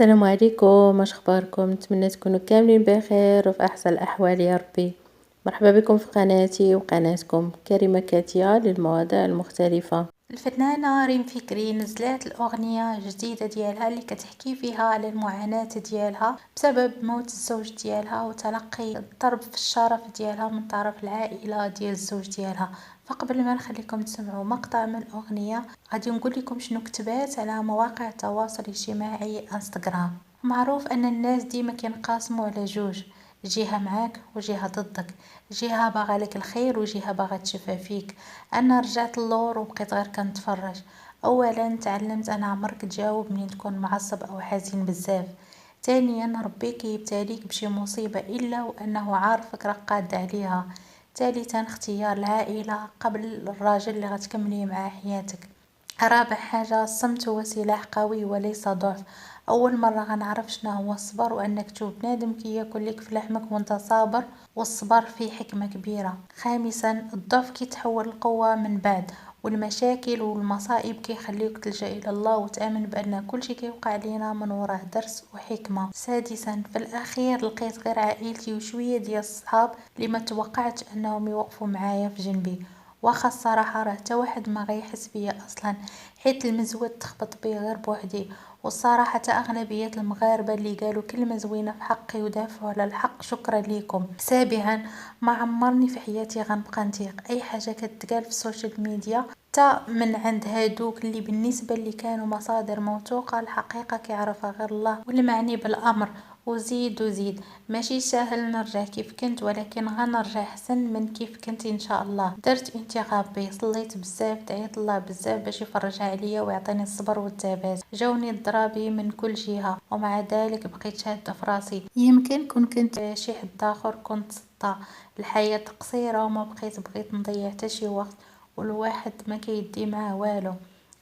السلام عليكم، واش اخباركم؟ نتمنى تكونوا كاملين بخير وفي احسن الاحوال يا ربي. مرحبا بكم في قناتي وقناتكم كريمه كاتيا للمواضيع المختلفه. الفنانه ريم فكري نزلات الاغنيه جديده ديالها اللي كتحكي فيها على المعاناه ديالها بسبب موت الزوج ديالها وتلقي الضرب في الشرف ديالها من طرف العائله ديال الزوج ديالها. فقبل ما نخليكم تسمعوا مقطع من الاغنيه غادي نقول لكم شنو كتبات على مواقع التواصل الاجتماعي انستغرام. معروف ان الناس ديما كينقاسموا على جوج، جهة معاك وجهة ضدك، جهة باغا لك الخير وجهة باغا تشفى فيك. انا رجعت اللور وبقيت غير كنتفرج. اولا تعلمت انا عمرك تجاوب منين تكون معصب او حزين بزاف. ثانيا ربي كيبتاليك بشي مصيبة الا وانه عارفك راك قاد عليها. ثالثا اختيار العائلة قبل الراجل اللي غتكملي معاه حياتك. رابع حاجة الصمت هو سلاح قوي وليس ضعف. اول مرة غنعرف شنو هو الصبر وانك تشوف بنادم كياكل لك في لحمك وانت صابر، والصبر فيه حكمة كبيرة. خامسا الضعف كيتحول لقوة من بعد، والمشاكل والمصائب كيخليوك تلجأ الى الله وتامن بان كل شيء كيوقع لينا من وراه درس وحكمة. سادسا في الاخير لقيت غير عائلتي وشوية ديال الصحاب اللي ما توقعت انهم يوقفوا معايا في جنبي. واخا الصراحه راه حتى واحد ما غيحس بيا اصلا، حيت المزود تخبط بيه غير بوحدي. والصراحه حتى اغلبيه المغاربه اللي قالوا كلمه زوينه في حقي ودافعوا على الحق شكرا ليكم. سابعا ما عمرني في حياتي غنبقى نطيق اي حاجه كتقال في السوشيال ميديا تا من عند هادوك اللي بالنسبه اللي كانوا مصادر موثوقه. الحقيقه كيعرفها غير الله والمعني بالامر. وزيد وزيد ماشي ساهل نرجع كيف كنت، ولكن غنرجع احسن من كيف كنت ان شاء الله. درت انتخابي، صليت بزاف، دعيت الله بزاف باش يفرج عليا ويعطيني الصبر والثبات. جاوني الضرابي من كل جهه ومع ذلك بقيت شاده في راسي. يمكن كنت شي حد اخر كنت سطا. الحياه قصيره وما بغيت نضيع حتى شي وقت، والواحد ما كيدي معاه والو.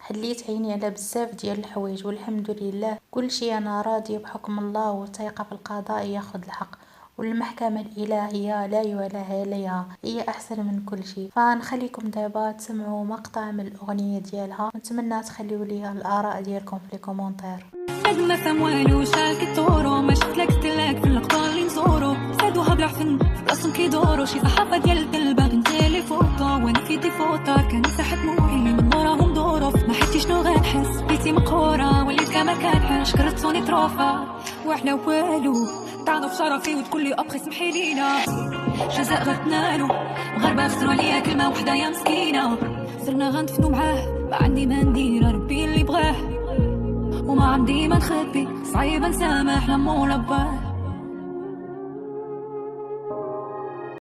حليت عيني على بزاف ديال الحوايج والحمد لله كل شيء انا راضيه بحكم الله وثائقه في القضاء ياخذ الحق. والمحكمة الإلهية لا يعلى عليها، هي أحسن من كل شيء. فنخليكم دابا تسمعوا مقطع من الأغنية ديالها، نتمنى تخليوا لي الآراء ديالكم في الكومنتير. قد ما فهم والو شالك الطورو ما شفت لك ستلاك في اللقطة اللي نزورو سادوها بالعفن في بلاصتهم كيدورو شي صحافة ديال الدلبة بنتالي فوطو وانا في دي فوطة كان مساحة دموعي من وراهم دورو ما حيتي شنو غنحس بيتي مقهورة وليت كما كنحس كرهتوني تروفا وحنا والو طعنوا في شرفي وتقولي ابخي سمحي لينا جزاء غتنالو مغاربة خسروا عليا كلمة وحدة يا مسكينة صرنا غندفنو معاه ما عندي ما ندير ربي اللي بغاه وما عندي ما نخبي صعيب نسامح لما ولا باه